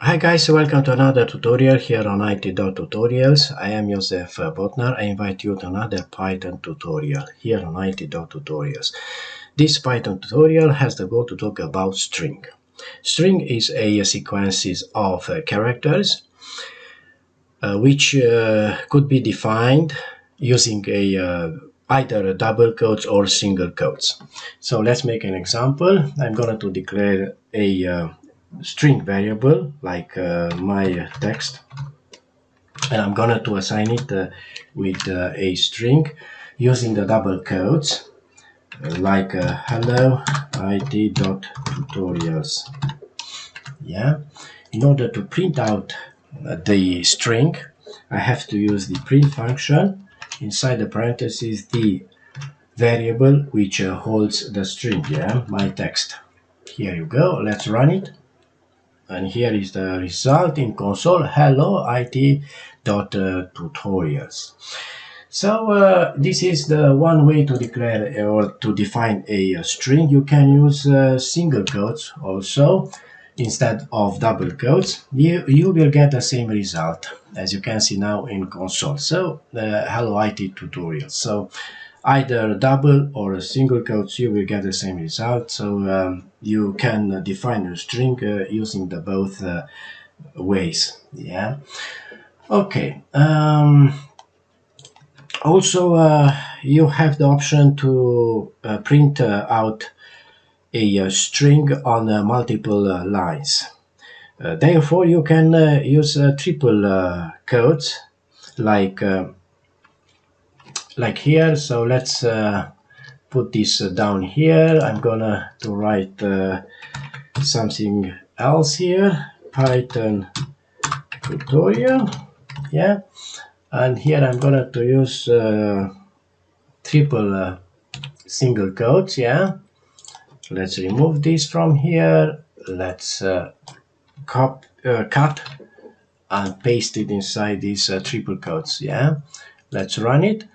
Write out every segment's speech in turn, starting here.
Hi guys, welcome to another tutorial here on IT.Tutorials. I am Josef Botnar. I invite you to another Python tutorial here on IT.Tutorials. This Python tutorial has the goal to talk about string. String is a sequence of characters which could be defined using either double quotes or single quotes. So let's make an example. I'm going to declare a string variable like my text, and I'm going to assign it with a string using the double quotes like hello IT.Tutorials. Yeah, in order to print out the string, I have to use the print function, inside the parentheses the variable which holds the string, my text. Here you go, let's run it. And here is the result in console, hello IT.Tutorials. So this is the one way to declare or to define a string. You can use single quotes also instead of double quotes. You will get the same result as you can see now in console. So hello IT.Tutorials. So either double or single quotes, you will get the same result. So you can define a string using the both ways. Yeah. Okay. Also, you have the option to print out a string on multiple lines. Therefore, you can use triple quotes like here. So let's put this down here. I'm gonna to write something else here. Python tutorial. Yeah. And here I'm gonna to use triple single quotes. Yeah. Let's remove this from here. Let's cut and paste it inside these triple quotes. Yeah. Let's run it.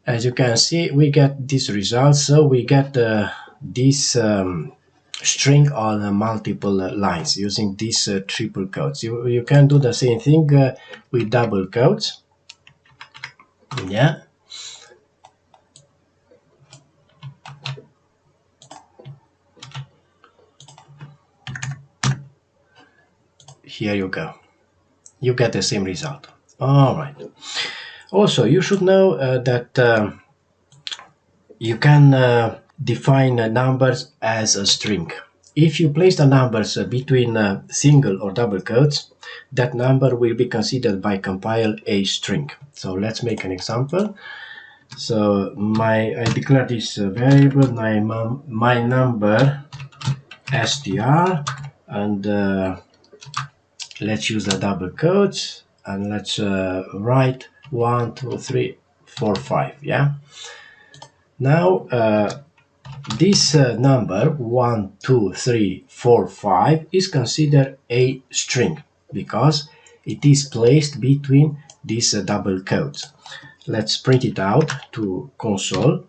As you can see, we get this result. So we get this string on multiple lines using these triple quotes. You can do the same thing with double quotes. Yeah. Here you go. You get the same result. All right. Also, you should know that you can define numbers as a string. If you place the numbers between single or double quotes, that number will be considered by compile a string. So let's make an example. So I declare this variable my number str, and let's use the double quotes, and let's write 1 2 3 4 5. Yeah. Now this number 1 2 3 4 5 is considered a string because it is placed between these double quotes. Let's print it out to console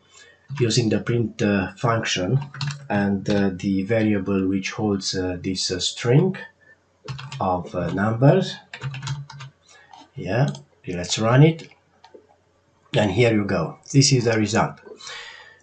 using the print function and the variable which holds this string of numbers. Yeah, let's run it, and here you go. This is the result.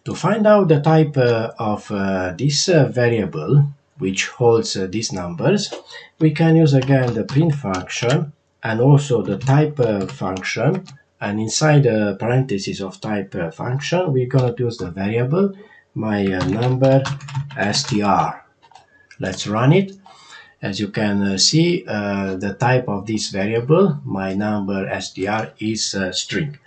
To find out the type of this variable which holds these numbers, we can use again the print function and also the type function, and inside the parentheses of type function we're going to use the variable my number str. Let's run it. As you can see, the type of this variable my number str is string.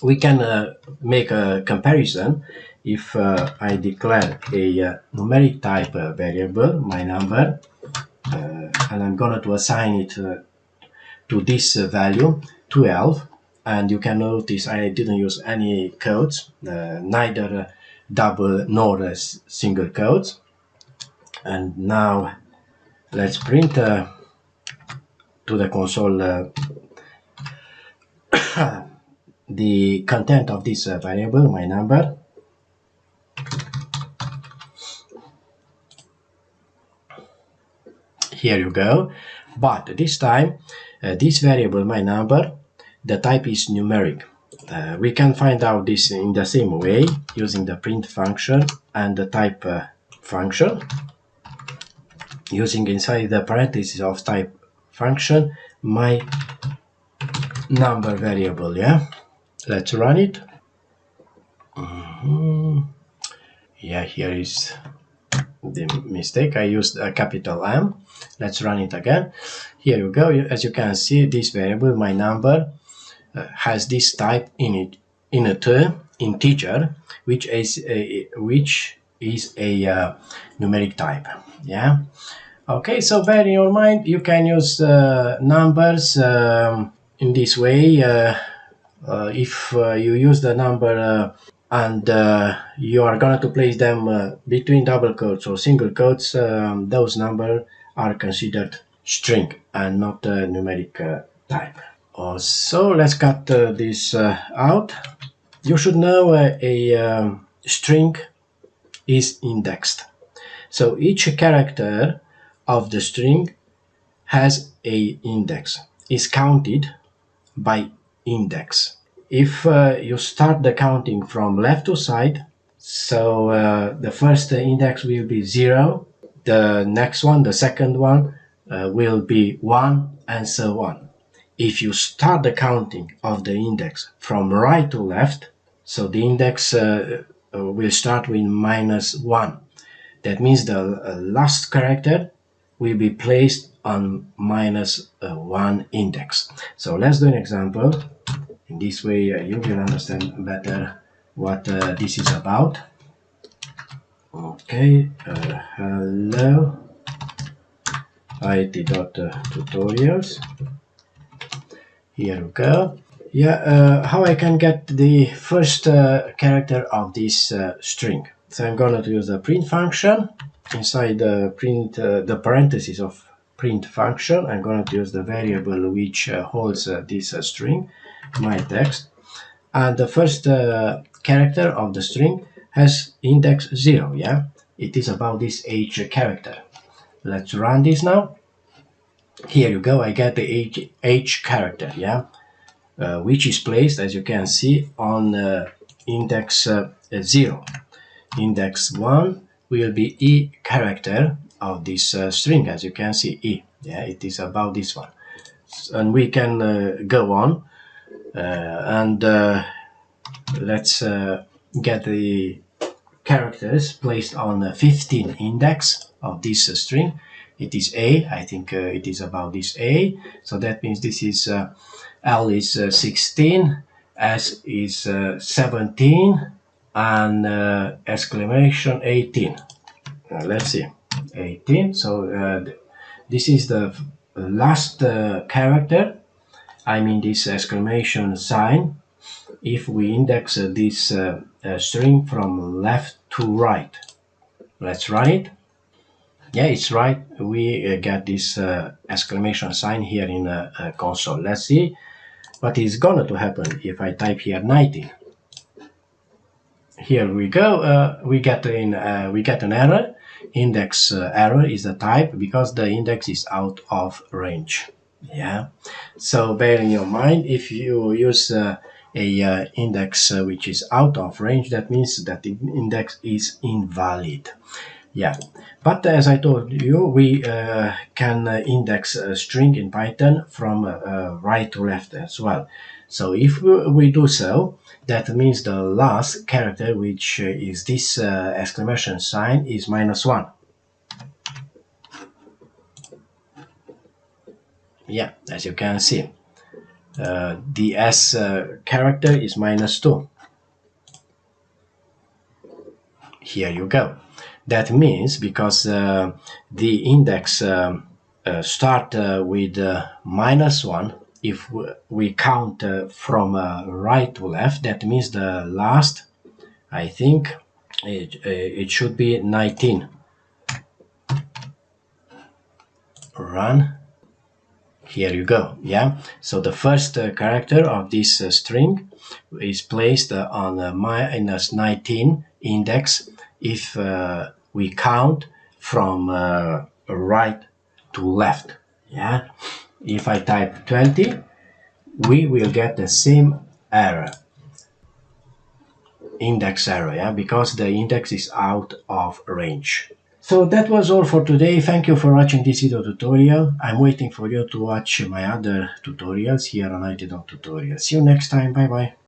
We can make a comparison if I declare a numeric type variable my number, and I'm going to assign it to this value 12, and you can notice I didn't use any quotes, neither double nor single quotes. And now let's print to the console the content of this variable my number. Here you go. But this time, this variable, my number, the type is numeric. We can find out this in the same way using the print function and the type function. Using inside the parentheses of type function my number variable. Yeah, let's run it. Yeah, here is the mistake. I used a capital M. Let's run it again. Here you go. As you can see, this variable, my number, has this type in it, in a term, integer, which is a numeric type. Yeah. Okay. So bear in your mind, you can use numbers in this way. If you use the number and you are going to place them between double quotes or single quotes, those numbers are considered string and not numeric type. So let's cut this out. You should know a string is indexed. So each character of the string has a index, is counted by index. If you start the counting from left to side, so the first index will be 0, the next one, the second one, will be 1, and so on. If you start the counting of the index from right to left, so the index will start with -1. That means the last character will be placed on -1 index. So let's do an example. In this way you will understand better what this is about. Okay, hello IT.tutorials. Here we go. Yeah, how I can get the first character of this string. So I'm going to use the print function. Inside the print, the parentheses of print function, I'm going to use the variable which holds this string, my text, and the first character of the string has index 0. Yeah, it is about this H character. Let's run this now. Here you go. I get the H character. Yeah, which is placed, as you can see, on index 0. Index 1 will be E character of this string, as you can see, E. Yeah, it is about this one. And we can go on and let's get the characters placed on the 15 index of this string. It is A. I think it is about this A. So that means this is L is 16, S is 17, and exclamation 18. Let's see, 18. So this is the last character. I mean this exclamation sign. If we index this string from left to right, let's run it. Yeah, it's right. We get this exclamation sign here in the console. Let's see what is going to happen if I type here 19. Here we go. We get an error. Index error is the type because the index is out of range. Yeah. So bear in your mind, if you use a index which is out of range, that means that the index is invalid. Yeah, but as I told you, we can index a string in Python from right to left as well. So if we do so, that means the last character, which is this exclamation sign, is -1. Yeah, as you can see, the S character is -2. Here you go. That means because the index start with -1, if we count from right to left, that means the last, I think it should be 19. Run. Here you go. Yeah, so the first character of this string is placed on -19 index if we count from right to left. Yeah. If I type 20, we will get the same error, index error, yeah, because the index is out of range. So that was all for today. Thank you for watching this video tutorial. I'm waiting for you to watch my other tutorials here on ITDog Tutorial. See you next time. Bye bye.